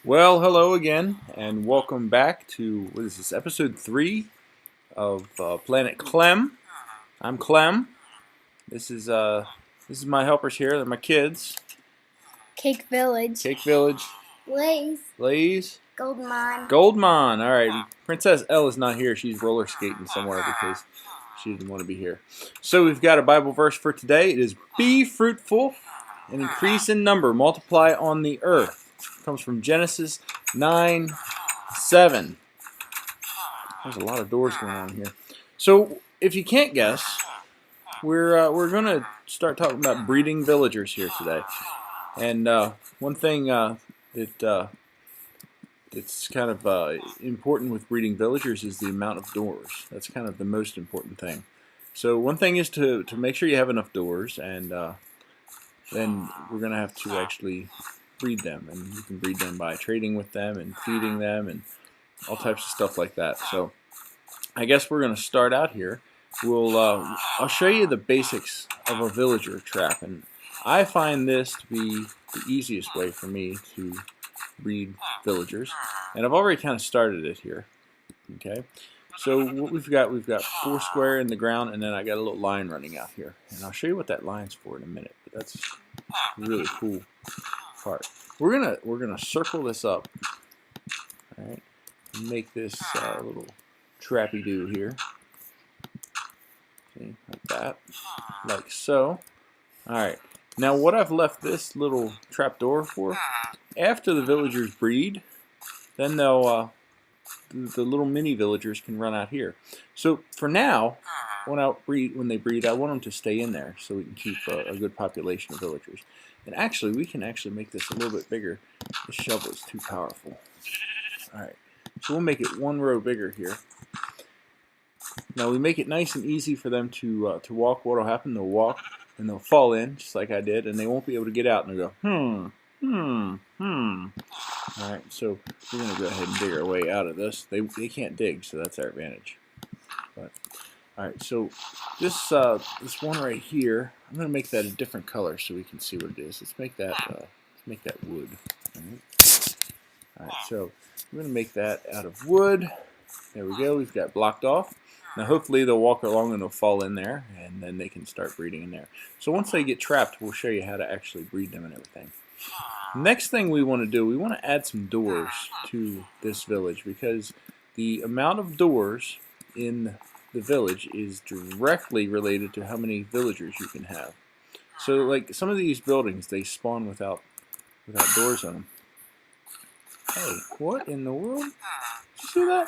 Well, hello again, and welcome back to what is this, episode 3 of Planet Clem. I'm Clem. This is my helpers here. They're my kids. Cake Village. Cake Village. Blaze. Goldmon. Goldmon. All right. Princess Elle is not here. She's roller skating somewhere because she didn't want to be here. So we've got a Bible verse for today. It is be fruitful and increase in number, multiply on the earth. It comes from Genesis 9:7. There's a lot of doors going on here. So if you can't guess, we're going to start talking about breeding villagers here today. And one thing it's kind of important with breeding villagers is the amount of doors. That's kind of the most important thing. So one thing is to make sure you have enough doors, and then we're going to have to actually breed them. And you can breed them by trading with them and feeding them and all types of stuff like that. So I guess we're going to start out here. I'll show you the basics of a villager trap, and I find this to be the easiest way for me to breed villagers, and I've already kind of started it here. Okay, so what we've got 4 square in the ground, and then I got a little line running out here, and I'll show you what that line's for in a minute. But that's a really cool part. We're gonna circle this up. All right, and make this little trappy do here. Okay, like that, like so. All right. Now what I've left this little trapdoor for, after the villagers breed, then they'll the little mini villagers can run out here. So for now, when they breed, I want them to stay in there so we can keep a good population of villagers. And actually, we can actually make this a little bit bigger. The shovel is too powerful. All right, so we'll make it 1 row bigger here. Now we make it nice and easy for them to walk. What will happen? They'll walk and they'll fall in just like I did, and they won't be able to get out. And they'll go All right, so we're going to go ahead and dig our way out of this. They can't dig, so that's our advantage. But all right, so this one right here, I'm going to make that a different color so we can see what it is. Let's make that wood. All right, so we're going to make that out of wood. There we go. We've got blocked off. Now hopefully they'll walk along and they'll fall in there, and then they can start breeding in there. So once they get trapped, we'll show you how to actually breed them and everything. Next thing we want to do, we want to add some doors to this village, because the amount of doors in the village is directly related to how many villagers you can have. So like some of these buildings, they spawn without doors on them. Hey, what in the world? Did you see that?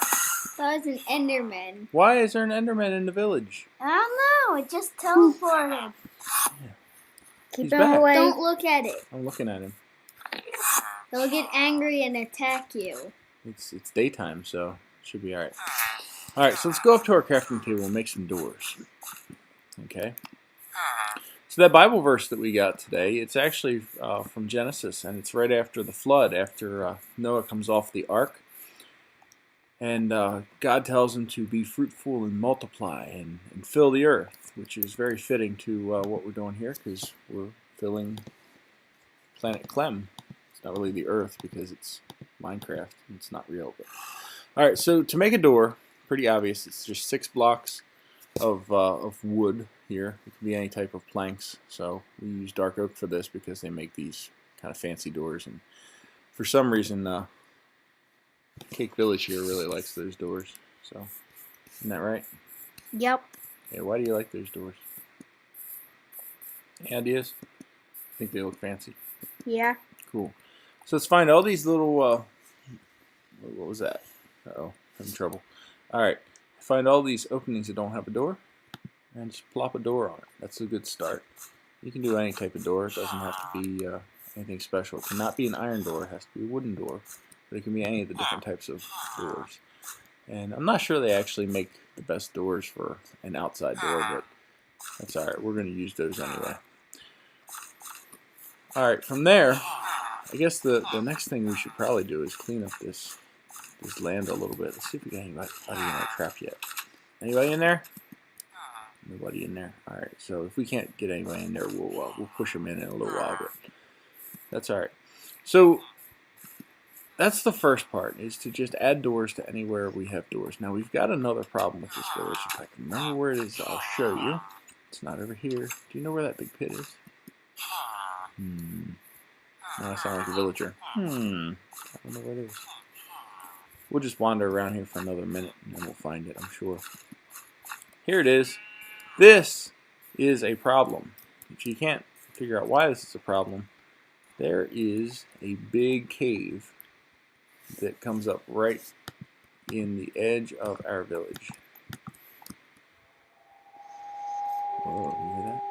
That was an Enderman. Why is there an Enderman in the village? I don't know. It just teleported. Yeah. Keep him away. Don't look at it. I'm looking at him. They'll get angry and attack you. It's daytime, so it should be alright. Alright, so let's go up to our crafting table and make some doors. Okay. So that Bible verse that we got today, it's actually from Genesis, and it's right after the flood, after Noah comes off the ark. And God tells him to be fruitful and multiply and fill the earth, which is very fitting to what we're doing here, because we're filling Planet Clem. It's not really the earth because it's Minecraft and it's not real. But all right, so to make a door, pretty obvious. It's just 6 blocks of wood here. It can be any type of planks. So we use dark oak for this because they make these kind of fancy doors, and for some reason Cake Village here really likes those doors. So isn't that right? Yep. Yeah, why do you like those doors? Any ideas? Think they look fancy? Yeah. Cool. So let's find all these little, what was that? Uh-oh, having trouble. Alright, find all these openings that don't have a door, and just plop a door on it. That's a good start. You can do any type of door. It doesn't have to be anything special. It cannot be an iron door. It has to be a wooden door. But it can be any of the different types of doors. And I'm not sure they actually make the best doors for an outside door, but that's alright. We're going to use those anyway. Alright, from there, I guess the next thing we should probably do is clean up this land a little bit. Let's see if we got anybody in our trap yet. Anybody in there? Nobody in there. Alright, so if we can't get anybody in there, we'll push them in a little while, but that's alright. So that's the first part, is to just add doors to anywhere we have doors. Now we've got another problem with this village. If I can remember where it is, I'll show you. It's not over here. Do you know where that big pit is? No, I sound like a villager. I don't know where it is. We'll just wander around here for another minute and then we'll find it, I'm sure. Here it is. This is a problem. If you can't figure out why this is a problem, there is a big cave that comes up right in the edge of our village. Oh, you hear that?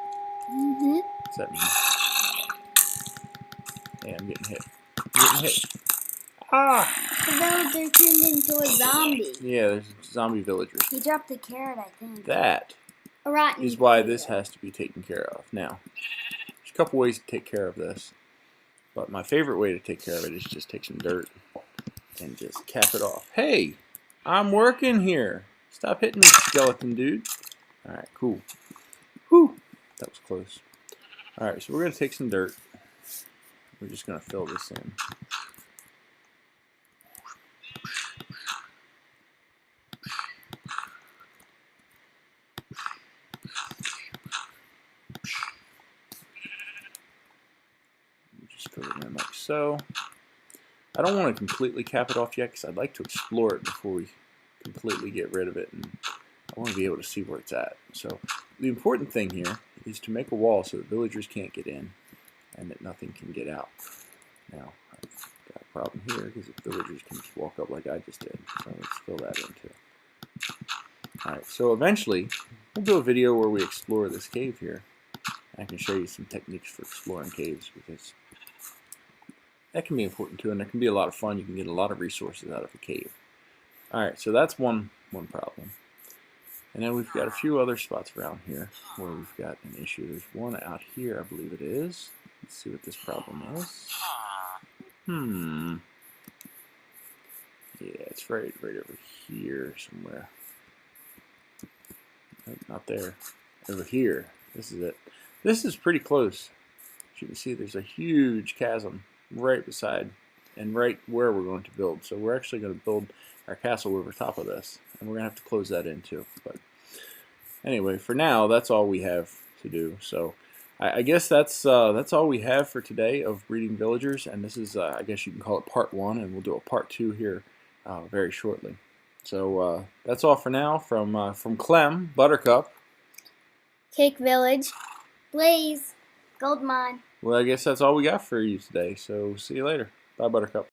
Mm-hmm. What's that mean? Hey, I'm getting hit. I'm getting hit. Ah! The villager turned into a zombie. Yeah, there's zombie villagers. He dropped the carrot, I think. That A rotten is why potato. this has to be taken care of. Now, there's a couple ways to take care of this, but my favorite way to take care of it is just take some dirt and just cap it off. Hey, I'm working here. Stop hitting me, skeleton dude. Alright, cool. Whew, that was close. Alright, so we're going to take some dirt. We're just going to fill this in. Just fill it in like so. I don't want to completely cap it off yet because I'd like to explore it before we completely get rid of it, and I want to be able to see where it's at. So the important thing here is to make a wall so that villagers can't get in and that nothing can get out. Now, I've got a problem here because if villagers can just walk up like I just did. So let's fill that in too. Alright, so eventually we'll do a video where we explore this cave here. I can show you some techniques for exploring caves because that can be important too, and it can be a lot of fun. You can get a lot of resources out of a cave. Alright, so that's one problem. And then we've got a few other spots around here where we've got an issue. There's one out here, I believe it is. Let's see what this problem is. Yeah, it's right over here somewhere. Nope, not there. Over here. This is it. This is pretty close. As you can see, there's a huge chasm right beside and right where we're going to build. So we're actually going to build our castle over top of this, and we're going to have to close that in too. But anyway, for now, that's all we have to do. So I guess that's all we have for today of breeding villagers, and this is I guess you can call it part 1, and we'll do a part 2 here very shortly. So that's all for now from Clem, Buttercup, Cake Village, Blaze, Gold Mine. Well, I guess that's all we got for you today. So see you later. Bye, Buttercup.